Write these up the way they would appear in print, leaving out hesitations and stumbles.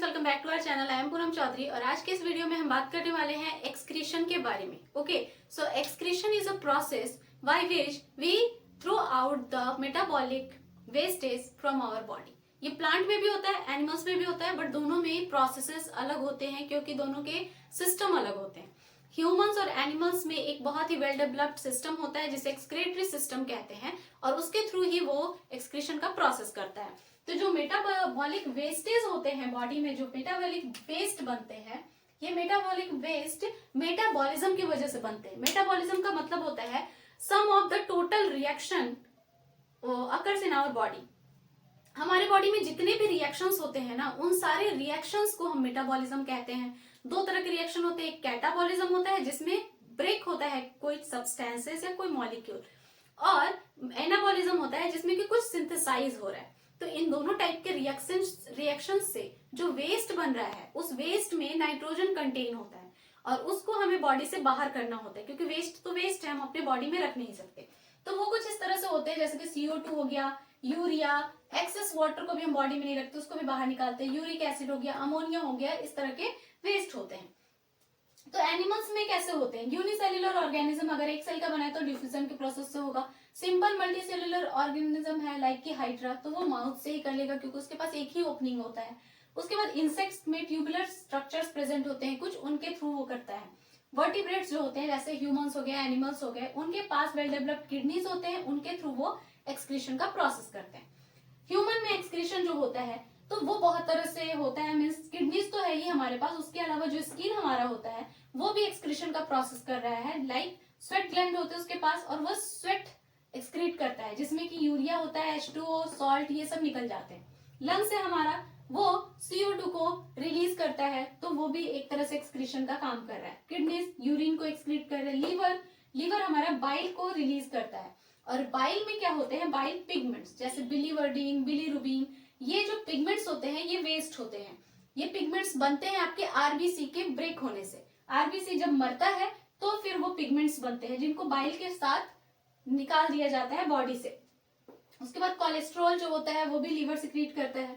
Friends, welcome back to our channel. I am Poonam Chaudhary और आज के इस वीडियो में हम बात करने वाले हैं एक्सक्रीशन के बारे में। Okay, so excretion is a process by which we throw out the metabolic wastage from our body. ये प्लांट में भी होता है, एनिमल्स में भी होता है, बट दोनों में प्रोसेसेस अलग होते हैं क्योंकि दोनों के सिस्टम अलग होते हैं। ह्यूमंस और एनिमल्स में एक बहुत ही वेल डेवलप्ड सिस्टम होता है जिसे एक्सक्रीटरी सिस्टम कहते हैं और उसके थ्रू ही वो एक्सक्रीशन का प्रोसेस करता है। तो जो मेटाबॉलिक वेस्टेज होते हैं बॉडी में, जो मेटाबॉलिक वेस्ट बनते हैं, ये मेटाबॉलिक वेस्ट मेटाबॉलिज्म की वजह से बनते हैं। मेटाबॉलिज्म का मतलब होता है sum of the total reaction occurs in our body. हमारे बॉडी में जितने भी रिएक्शंस होते हैं ना, उन सारे रिएक्शंस को हम मेटाबॉलिज्म कहते हैं। दो तरह के रिएक्शन होते हैं, एक कैटाबॉलिज्म होता है जिसमें ब्रेक होता है कोई सब्सटेंसेस या कोई मॉलिक्यूल, और एनाबॉलिज्म होता है जिसमें कि कुछ सिंथेसाइज हो रहा है। तो इन दोनों टाइप के रिएक्शन से जो वेस्ट बन रहा है, उस वेस्ट में नाइट्रोजन कंटेन होता है और उसको हमें बॉडी से बाहर करना होता है क्योंकि वेस्ट तो वेस्ट है, हम अपने बॉडी में रख नहीं सकते। तो वो कुछ इस तरह से होते हैं जैसे कि CO2 हो गया, यूरिया, एक्सेस वाटर को भी हम बॉडी में नहीं रखते, उसको भी बाहर निकालते हैं, यूरिक एसिड हो गया, अमोनिया हो गया, इस तरह के वेस्ट होते हैं। तो एनिमल्स में कैसे होते हैं? यूनिसेल्युलर ऑर्गेनिज्म अगर एक सेल का बना है तो डिफ्यूजन के प्रोसेस से होगा। सिंपल मल्टीसेल्युलर ऑर्गेनिज्म है लाइक की हाइड्रा, तो वो माउथ से ही कर लेगा क्योंकि उसके पास एक ही ओपनिंग होता है। उसके बाद इंसेक्ट्स में ट्यूबुलर स्ट्रक्चर्स प्रेजेंट होते हैं, कुछ उनके थ्रू वो करता है। वर्टिब्रेट्स जो होते हैं जैसे ह्यूमंस हो गया, एनिमल्स हो गए, उनके पास वेल डेवलप्ड किडनीज होते हैं, उनके थ्रू वो एक्सक्रीशन का प्रोसेस करते हैं। ह्यूमन में एक्सक्रीशन जो होता है तो वो बहुत तरह से होता है, मीन्स किडनीज तो है ही हमारे पास, उसके अलावा जो स्किन हमारा होता है वो भी एक्सक्रीशन का प्रोसेस कर रहा है। लाइक स्वेट ग्लैंड होते हैं उसके पास और वो स्वेट एक्सक्रीट करता है जिसमें कि यूरिया होता है, H2O, सॉल्ट, ये सब निकल जाते हैं। लंग से हमारा वो CO2 को रिलीज करता है, तो वो भी एक तरह से एक्सक्रीशन का काम कर रहा है। किडनीज यूरिन को एक्सक्रीट कर रहे हैं। लीवर हमारा बाइल को रिलीज करता है और बाइल में क्या होते हैं? बाइल पिगमेंट्स जैसे बिलीवर्डिन, बिलीरुबिन, ये जो पिगमेंट्स होते हैं ये वेस्ट होते हैं। ये पिगमेंट्स बनते हैं आपके आरबीसी के ब्रेक होने से। आरबीसी जब मरता है तो फिर वो पिगमेंट्स बनते हैं जिनको बाइल के साथ निकाल दिया जाता है बॉडी से। उसके बाद कोलेस्ट्रॉल जो होता है वो भी लीवर सिक्रीट करता है।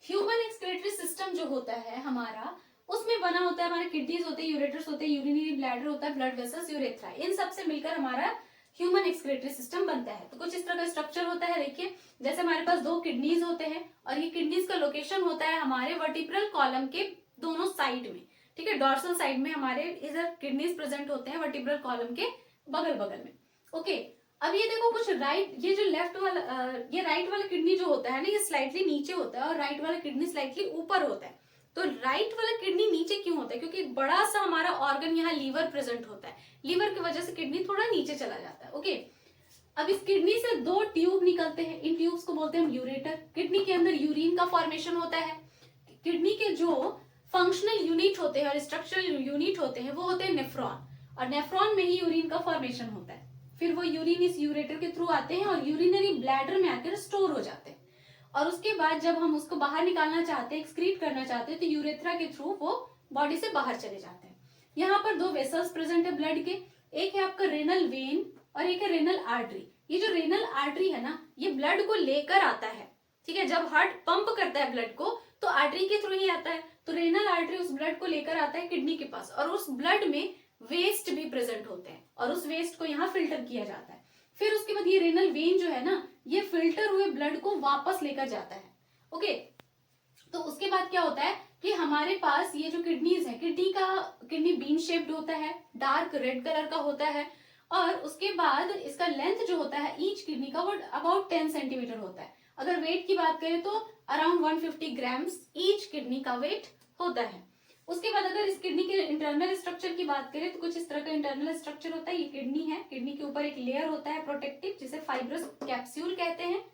ह्यूमन एक्सक्रीटरी सिस्टम जो होता है हमारा, उसमें बना होता है हमारे किडनीज होते हैं, यूरेटर्स होते हैं, यूरिनरी ब्लैडर होता है, ब्लड वेसल्स, यूरेथ्रा, इन सब से मिलकर हमारा ह्यूमन एक्सक्रीटरी सिस्टम बनता है। तो कुछ इस तरह का स्ट्रक्चर होता है। देखिए जैसे हमारे पास दो किडनीज होते हैं और ये किडनीज का लोकेशन होता है हमारे वर्टिब्रल कॉलम के दोनों साइड में, ठीक है। डॉर्सल साइड में हमारे इधर किडनीज प्रेजेंट होते हैं वर्टिब्रल कॉलम के बगल बगल में। ओके, अब ये देखो कुछ राइट, ये जो लेफ्ट वाला ये राइट वाला किडनी जो होता है ना, ये स्लाइटली नीचे होता है और राइट वाला किडनी स्लाइटली ऊपर होता है। तो राइट वाला किडनी नीचे क्यों होता है? क्योंकि बड़ा सा हमारा ऑर्गन यहाँ लीवर प्रेजेंट होता है, लीवर की वजह से किडनी थोड़ा नीचे चला जाता है। ओके, अब इस किडनी से दो ट्यूब निकलते हैं, इन ट्यूब्स को बोलते हैं हम यूरेटर। किडनी के अंदर यूरिन का फॉर्मेशन होता है। किडनी के जो फंक्शनल यूनिट होते हैं और स्ट्रक्चरल यूनिट होते हैं वो होते हैं नेफ्रॉन, और नेफ्रॉन में ही यूरिन का फॉर्मेशन होता है। फिर वो यूरिन इस यूरेटर के थ्रू आते हैं और यूरिनरी ब्लैडर में आकर स्टोर हो जाते हैं, और उसके बाद जब हम उसको बाहर निकालना चाहते हैं, एक्सक्रीट करना चाहते हैं, तो यूरेथ्रा के थ्रू वो बॉडी से बाहर चले जाते हैं। यहाँ पर दो वेसल्स प्रेजेंट है ब्लड के, एक है आपका रेनल वेन और एक है रेनल आर्टरी। ये जो रेनल आर्टरी है ना, ये ब्लड को लेकर आता है, ठीक है। जब हार्ट पंप करता है ब्लड को तो आर्टरी के थ्रू ही आता है, तो रेनल आर्टरी उस ब्लड को लेकर आता है किडनी के पास, और उस ब्लड में वेस्ट भी प्रेजेंट होते हैं और उस वेस्ट को यहाँ फिल्टर किया जाता है। फिर उसके बाद ये रेनल वेन जो है ना, ये फिल्टर हुए ब्लड को वापस लेकर जाता है। ओके, तो उसके बाद क्या होता है कि हमारे पास ये जो किडनीज है, किडनी बीन शेप्ड होता है, डार्क रेड कलर का होता है, और उसके बाद इसका लेंथ जो होता है ईच किडनी का वो अबाउट 10 सेंटीमीटर होता है। अगर वेट की बात करें तो अराउंड 150 ग्राम्स ईच किडनी का वेट होता है। उसके बाद अगर इस किडनी के इंटरनल स्ट्रक्चर की बात करें तो कुछ इस तरह का इंटरनल स्ट्रक्चर होता है। ये किडनी है, किडनी के ऊपर एक लेयर होता है प्रोटेक्टिव जिसे फाइब्रस कैप्सूल कहते हैं।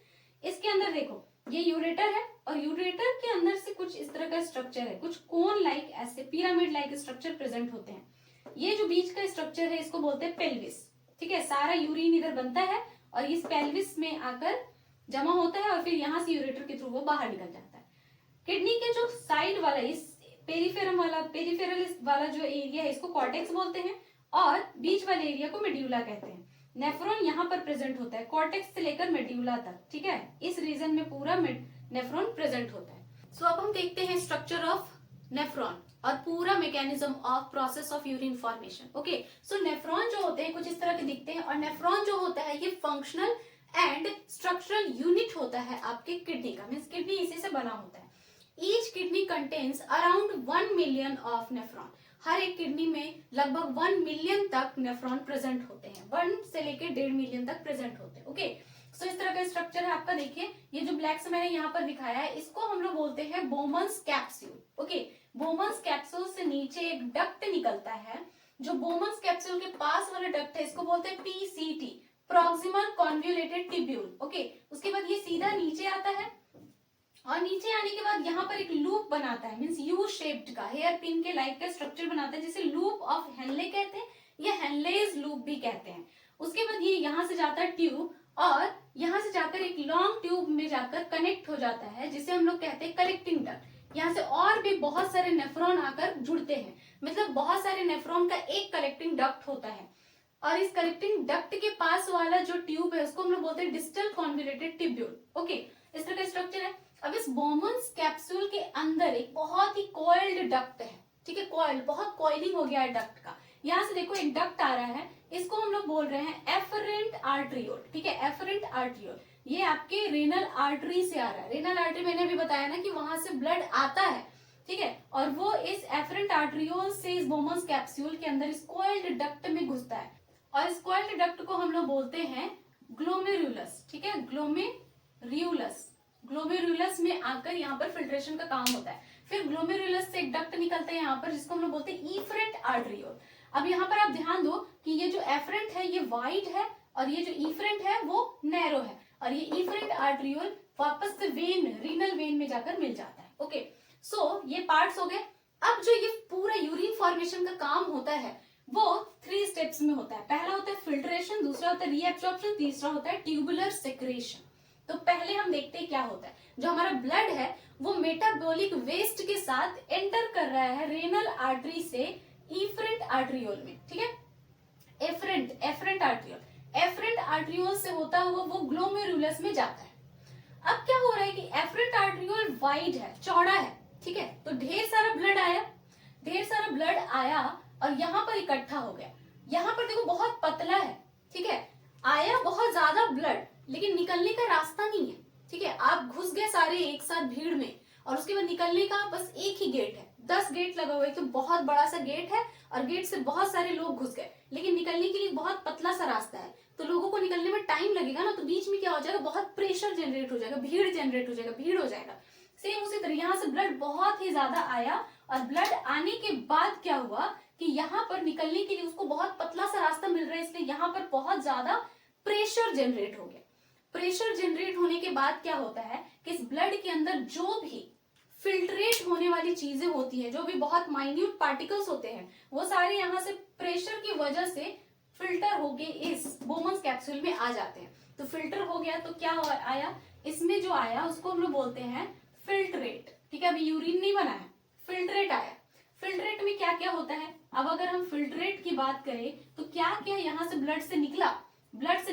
इसके अंदर देखो ये यूरेटर है और यूरेटर के अंदर से कुछ इस तरह का स्ट्रक्चर है, कुछ कोन लाइक ऐसे पिरामिड लाइक स्ट्रक्चर प्रेजेंट होते हैं। ये जो बीच का स्ट्रक्चर है इसको बोलते हैं पेल्विस, ठीक है। सारा यूरिन इधर बनता है और इस पेल्विस में आकर जमा होता है और फिर यहाँ से यूरेटर के थ्रू वो बाहर निकल जाता है। किडनी के जो साइड वाला, इस पेरिफेरल वाला जो एरिया है इसको कॉर्टेक्स बोलते हैं और बीच वाले एरिया को मेड्यूला कहते हैं। नेफ्रॉन यहाँ पर प्रेजेंट होता है कॉर्टेक्स से लेकर मेड्यूला तक, ठीक है। इस रीजन में पूरा नेफ्रॉन प्रेजेंट होता है। सो अब हम देखते हैं स्ट्रक्चर ऑफ नेफ्रॉन और पूरा mechanism of process of urine formation. Okay, so nephron जो होते हैं कुछ इस तरह के दिखते हैं, और नेफ्रॉन जो होता है ये फंक्शनल एंड स्ट्रक्चरल यूनिट होता है आपके किडनी का, मीन्स किडनी इसी से बना होता है। Each kidney contains around 1 million of nephron. हर एक किडनी में लगभग 1 मिलियन तक नेफ्रॉन प्रेजेंट होते हैं, 1 से लेके 1.5 मिलियन तक प्रेजेंट होते हैं। ओके, सो इस तरह का स्ट्रक्चर है आपका। देखिए ये जो ब्लैक से मैंने यहाँ पर दिखाया है इसको हम लोग बोलते हैं Bowman's capsule. Okay, Bowman's capsule से नीचे एक डक्ट निकलता है, जो बोमन्स कैप्सूल के पास वाला डक्ट है इसको बोलते हैं PCT, proximal convoluted tubule. Okay, उसके बाद ये सीधा नीचे आता है, और नीचे आने के बाद यहाँ पर एक लूप बनाता है, मीन्स यू शेप्ड का, हेयर पिन के लाइक का स्ट्रक्चर बनाता है, जिसे लूप ऑफ हेनले कहते हैं या हेनलेज लूप भी कहते हैं। उसके बाद ये यहाँ से जाता है ट्यूब, और यहाँ से जाकर एक लॉन्ग ट्यूब में जाकर कनेक्ट हो जाता है, जिसे हम लोग कहते हैं कलेक्टिंग डक्ट। यहाँ से और भी बहुत सारे नेफ्रॉन आकर जुड़ते हैं, मतलब बहुत सारे नेफ्रॉन का एक कलेक्टिंग डक्ट होता है, और इस कलेक्टिंग डक्ट के पास वाला जो ट्यूब है उसको हम लोग बोलते हैं डिस्टल कॉन्वोल्यूटेड ट्यूब्यूल। ओके, इस तरह का स्ट्रक्चर है। अब इस बोमन्स कैप्सूल के अंदर एक बहुत ही कॉइल्ड डक्ट है, ठीक है, कॉइल्ड, बहुत कॉइलिंग हो गया है डक्ट का। यहाँ से देखो एक डक्ट आ रहा है, इसको हम लोग बोल रहे हैं एफरेंट आर्ट्रियोल। ठीक है, एफरेंट आर्ट्रियोल ये आपके रेनल आर्टरी से आ रहा है। रेनल आर्टरी मैंने अभी बताया ना कि वहां से ब्लड आता है, ठीक है, और वो इस एफरेंट आर्ट्रियोल से इस बोमन्स कैप्सूल के अंदर इस कॉइल्ड डक्ट में घुसता है, और इस कॉइल्ड डक्ट को हम लोग बोलते हैं ग्लोमेरुलस। ठीक है, ग्लोमेरुलस, ग्लोमेरुलस में आकर यहाँ पर फिल्ट्रेशन का काम होता है। फिर ग्लोमेरुलस से एक डक्ट निकलता है यहाँ पर, जिसको हम लोग बोलते हैं इफरेंट आर्ट्रियोल। अब यहाँ पर आप ध्यान दो कि ये जो एफरेंट है ये वाइड है, और ये जो इफरेंट है वो नैरो है, और ये इफरेंट आर्ट्रियोल वापस से वेन, रीनल वेन में जाकर मिल जाता है। ओके, सो ये पार्ट्स हो गए। अब जो ये पूरा यूरिन फॉर्मेशन का काम होता है वो 3 स्टेप्स में होता है। पहला होता है फिल्ट्रेशन, दूसरा होता है रीएब्जॉर्प्शन, तीसरा होता है ट्यूबुलर सेक्रेशन। तो पहले हम देखते हैं क्या होता है। जो हमारा ब्लड है वो मेटाबॉलिक वेस्ट के साथ एंटर कर रहा है रेनल आर्टरी से इफरेंट आर्ट्रियोल में। ठीक है, एफरेंट आर्ट्रियोल से होता हुआ वो ग्लोमेरुलस में जाता है। अब क्या हो रहा है कि एफरेंट आर्ट्रियोल वाइड है, चौड़ा है, ठीक है, तो ढेर सारा ब्लड आया और यहाँ पर इकट्ठा हो गया। यहाँ पर देखो बहुत पतला है, ठीक है, आया बहुत ज्यादा ब्लड, लेकिन निकलने का रास्ता नहीं है। ठीक है, आप घुस गए सारे एक साथ भीड़ में, और उसके बाद निकलने का बस एक ही गेट है, 10 गेट लगा हुआ है, तो बहुत बड़ा सा गेट है, और गेट से बहुत सारे लोग घुस गए, लेकिन निकलने के लिए बहुत पतला सा रास्ता है, तो लोगों को निकलने में टाइम लगेगा ना, तो बीच में क्या हो जाएगा, बहुत प्रेशर जनरेट हो जाएगा, भीड़ हो जाएगा। सेम उसी तरह यहाँ से ब्लड बहुत ही ज्यादा आया, और ब्लड आने के बाद क्या हुआ कि यहाँ पर निकलने के लिए उसको बहुत पतला सा रास्ता मिल रहा है, इसलिए यहाँ पर बहुत ज्यादा प्रेशर जनरेट हो गया। प्रेशर जनरेट होने के बाद क्या होता है कि इस ब्लड के अंदर जो भी फिल्ट्रेट होने वाली चीजें होती है, जो भी बहुत माइन्यूट पार्टिकल्स होते हैं, वो सारे यहाँ से प्रेशर की वजह से फिल्टर होके इस बोमन्स कैप्सूल में आ जाते हैं। तो फिल्टर हो गया तो क्या आया, इसमें जो आया उसको हम लोग बोलते हैं फिल्ट्रेट। ठीक है, अभी यूरिन नहीं बना है, फिल्ट्रेट आया। फिल्ट्रेट में क्या क्या होता है, अब अगर हम फिल्ट्रेट की बात करें तो क्या क्या यहाँ से ब्लड से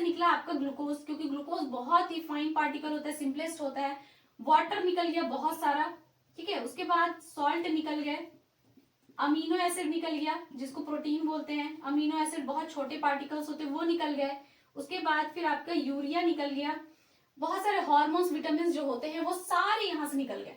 निकला आपका ग्लूकोज, क्योंकि ग्लूकोज बहुत ही फाइन पार्टिकल होता है, सिंपलेस्ट होता है। वाटर निकल गया बहुत सारा, ठीक है, उसके बाद सॉल्ट निकल गए, अमीनो एसिड निकल गया जिसको प्रोटीन बोलते हैं, अमीनो एसिड बहुत छोटे पार्टिकल्स होते हैं वो निकल गए। उसके बाद फिर आपका यूरिया निकल गया, बहुत सारे हार्मोन्स, विटामिन जो होते हैं वो सारे यहाँ से निकल गए।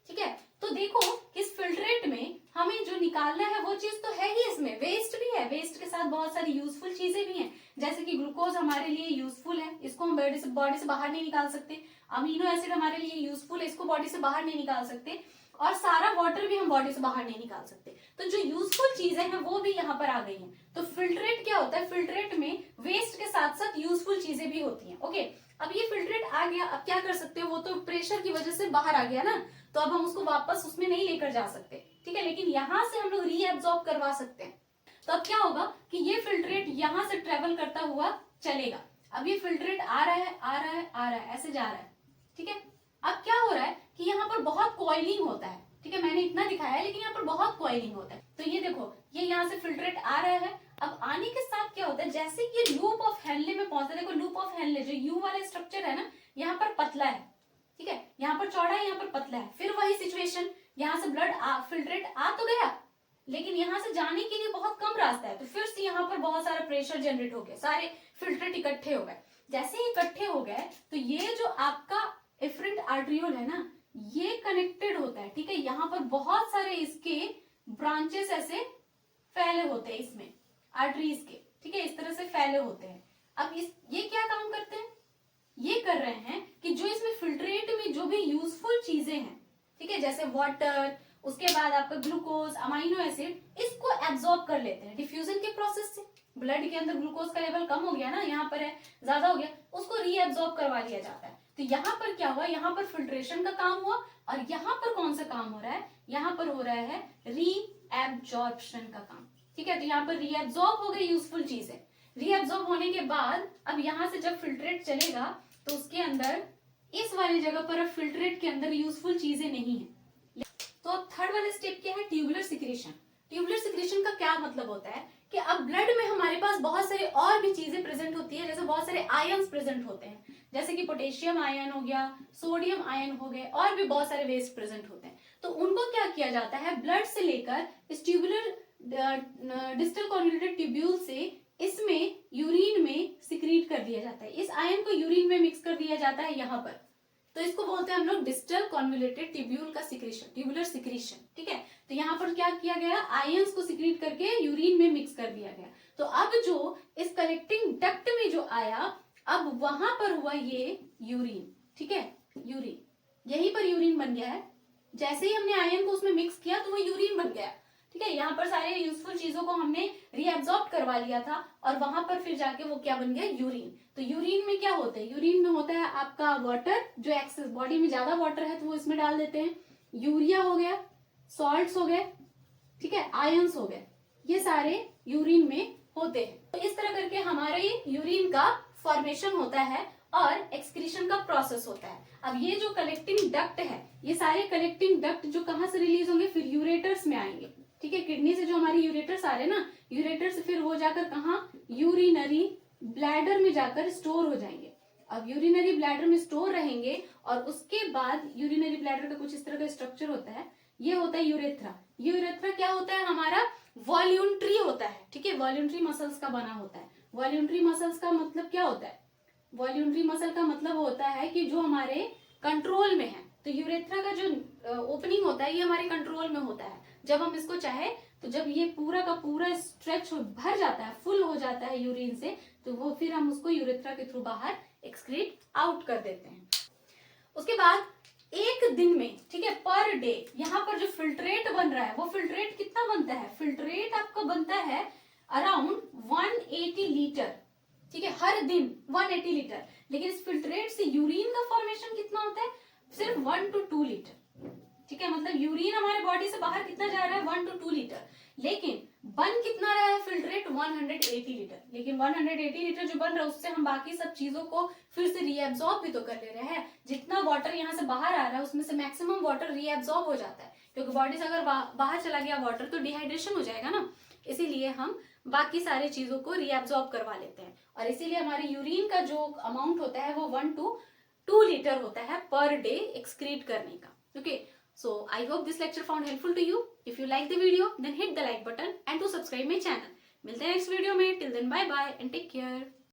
ठीक है, तो देखो इस फिल्ट्रेट में हमें जो निकालना है वो चीज तो है ही, इसमें वेस्ट भी है, वेस्ट के साथ बहुत सारी यूजफुल चीजें भी हैं, जैसे कि ग्लूकोज हमारे लिए यूजफुल है, इसको हम बॉडी से बाहर नहीं निकाल सकते। अमीनो एसिड हमारे लिए यूजफुल है, इसको बॉडी से बाहर नहीं निकाल सकते, और सारा वाटर भी हम बॉडी से बाहर नहीं निकाल सकते। तो जो यूजफुल चीजें हैं वो भी यहाँ पर आ गई हैं। तो फिल्ट्रेट क्या होता है, फिल्ट्रेट में वेस्ट के साथ साथ यूजफुल चीजें भी होती हैं। ओके, अब ये फिल्ट्रेट आ गया, अब क्या कर सकते हो, वो तो प्रेशर की वजह से बाहर आ गया ना, तो अब हम उसको वापस उसमें नहीं लेकर जा सकते। ठीक है, लेकिन यहाँ से हम लोग रीएब्सॉर्ब करवा सकते हैं। तो अब क्या होगा कि ये फिल्ट्रेट यहाँ से ट्रेवल करता हुआ चलेगा। अब ये फिल्ट्रेट आ रहा है, ऐसे जा रहा है। ठीक है, अब क्या हो रहा है कि यहाँ पर बहुत कॉइलिंग होता है। ठीक है, मैंने इतना दिखाया है, लेकिन यहाँ पर बहुत कॉइलिंग होता है। तो ये देखो, ये यहाँ से फिल्ट्रेट आ रहा है, अब आने के साथ क्या होता है, जैसे ये लूप ऑफ हेनले में पहुंचता है, देखो लूप ऑफ हेनले जो यू वाला स्ट्रक्चर है ना, यहाँ पर पतला है, ठीक है, यहाँ पर चौड़ा है, यहाँ पर पतला है। फिर वही सिचुएशन, यहाँ से ब्लड फिल्ट्रेट आ तो गया, लेकिन यहाँ से जाने के लिए बहुत कम रास्ता है, तो फिर से यहाँ पर बहुत सारा प्रेशर जनरेट हो गया, सारे फिल्ट्रेट इकट्ठे हो गए। जैसे ही इकट्ठे हो गए तो ये जो आपका एफरेंट आर्टरियोल है ना, ये कनेक्टेड होता है। ठीक है, यहाँ पर बहुत सारे इसके ब्रांचेस ऐसे फैले होते हैं इसमें, आर्टरीज के। ठीक है, इस तरह से फैले होते हैं। अब ये क्या काम करते हैं? ये कर रहे हैं कि जो इसमें फिल्ट्रेट में जो भी यूजफुल चीजें हैं, ठीक है, जैसे वाटर, उसके बाद आपका ग्लूकोज, अमाइनो एसिड, इसको एब्जॉर्ब कर लेते हैं डिफ्यूजन के प्रोसेस से। ब्लड के अंदर ग्लूकोज का लेवल कम हो गया ना, यहाँ पर है ज्यादा हो गया, उसको रीएब्जॉर्ब करवा लिया जाता है। तो यहाँ पर क्या हुआ, यहाँ पर फिल्ट्रेशन का काम हुआ, और यहाँ पर कौन सा काम हो रहा है, यहाँ पर हो रहा है रीएब्जॉर्प्शन का काम। ठीक है, तो यहाँ पर रीएब्जॉर्ब हो गई यूजफुल चीजें। रीएब्जॉर्ब होने के बाद अब यहाँ से जब फिल्ट्रेट चलेगा तो उसके अंदर इस वाली जगह पर अब फिल्ट्रेट के अंदर यूजफुल चीजें नहीं है। तो अब थर्ड वाला स्टेप क्या है, ट्यूबुलर सिक्रीशन। ट्यूबुलर सिक्रीशन का क्या मतलब होता है कि अब ब्लड में हमारे पास बहुत सारे और भी चीजें प्रेजेंट होती है, जैसे बहुत सारे आयन्स प्रेजेंट होते हैं, जैसे कि पोटेशियम आयन हो गया, सोडियम आयन हो गए, और भी बहुत सारे वेस्ट प्रेजेंट होते हैं। तो उनको क्या किया जाता है, ब्लड से लेकर इस ट्यूबुलर डिस्टल कॉन्वोल्यूटेड ट्यूब्यूल से इसमें यूरिन में सिक्रीट कर दिया जाता है। इस आयन को यूरिन में मिक्स कर दिया जाता है यहाँ पर, तो इसको बोलते हैं हम लोग डिस्टल कॉन्वोल्यूटेड ट्यूब्यूल का सिक्रीशन, ट्यूबुलर सिक्रीशन। ठीक है, तो यहाँ पर क्या किया गया, आयंस को सिक्रीट करके यूरिन में मिक्स कर दिया गया। तो अब जो इस कलेक्टिंग डक्ट में जो आया, अब वहां पर हुआ ये यूरिन। ठीक है, यूरिन, यहीं पर यूरिन बन गया है। जैसे ही हमने आयन को उसमें मिक्स किया तो वो यूरिन बन गया। ठीक है, यहाँ पर सारे यूजफुल चीजों को हमने रीएब्जॉर्ब करवा लिया था, और वहां पर फिर जाके वो क्या बन गया, यूरिन। तो यूरिन में क्या होता है, यूरिन में होता है आपका वाटर, जो एक्सेस, बॉडी में ज्यादा वाटर है तो वो इसमें डाल देते हैं, यूरिया हो गया, सॉल्ट्स हो गए, ठीक है, आयंस हो गए, ये सारे यूरिन में होते हैं। तो इस तरह करके हमारे यूरिन का फॉर्मेशन होता है और एक्सक्रीशन का प्रोसेस होता है। अब ये जो कलेक्टिंग डक्ट है, ये सारे कलेक्टिंग डक्ट जो कहाँ से रिलीज होंगे, फिर यूरेटर्स में आएंगे। ठीक है, किडनी से जो हमारी यूरेटर्स आ रहे हैं ना, यूरेटर से फिर वो जाकर कहाँ, यूरिनरी ब्लैडर में जाकर स्टोर हो जाएंगे। अब यूरिनरी ब्लैडर में स्टोर रहेंगे, और उसके बाद यूरिनरी ब्लैडर का कुछ इस तरह का स्ट्रक्चर होता है, ये होता है यूरेथ्रा। यूरेथ्रा क्या होता है, हमारा वॉल्यूंट्री होता है। ठीक है, वॉल्यूंट्री मसल्स का बना होता है। वॉल्यूंट्री मसल्स का मतलब क्या होता है, वॉल्यूंट्री मसल का मतलब होता है कि जो हमारे कंट्रोल में है। तो यूरेथ्रा का जो ओपनिंग होता है, ये हमारे कंट्रोल में होता है। जब हम इसको चाहे तो जब ये पूरा का पूरा स्ट्रेच भर जाता है, फुल हो जाता है यूरिन से, तो वो फिर हम उसको यूरेथ्रा के थ्रू बाहर एक्सक्रीट आउट कर देते हैं। उसके बाद एक दिन में, ठीक है, पर डे, यहाँ पर जो फिल्ट्रेट बन रहा है, वो फिल्ट्रेट कितना बनता है, फिल्ट्रेट आपका बनता है अराउंड 180 लीटर। ठीक है, हर दिन 180 लीटर। लेकिन इस फिल्ट्रेट से यूरिन का फॉर्मेशन कितना होता है, सिर्फ 1 to 2 लीटर। ठीक है, मतलब यूरिन हमारे बॉडी से बाहर कितना जा रहा है, 1 to 2 लीटर, लेकिन बन कितना रहा है फिल्ट्रेट, 180 लीटर। लेकिन 180 लीटर जो बन रहा है, उससे हम बाकी सब चीजों को फिर से रीएब्जॉर्ब भी तो कर ले रहे हैं। जितना वाटर यहाँ से बाहर आ रहा है, उसमें से मैक्सिमम वाटर रीएब्जॉर्ब हो जाता है, क्योंकि बॉडी से अगर बाहर चला गया वाटर तो डिहाइड्रेशन हो जाएगा ना, इसीलिए हम बाकी सारी चीजों को रीएब्जॉर्ब करवा लेते हैं। और इसीलिए हमारे यूरिन का जो अमाउंट होता है वो 1 to 2 लीटर होता है पर डे एक्सक्रीट करने का। Okay, so I hope this lecture found helpful to you. If you like the video, then hit the like button and to subscribe my channel. मिलते हैं next video में, till then bye bye and take care.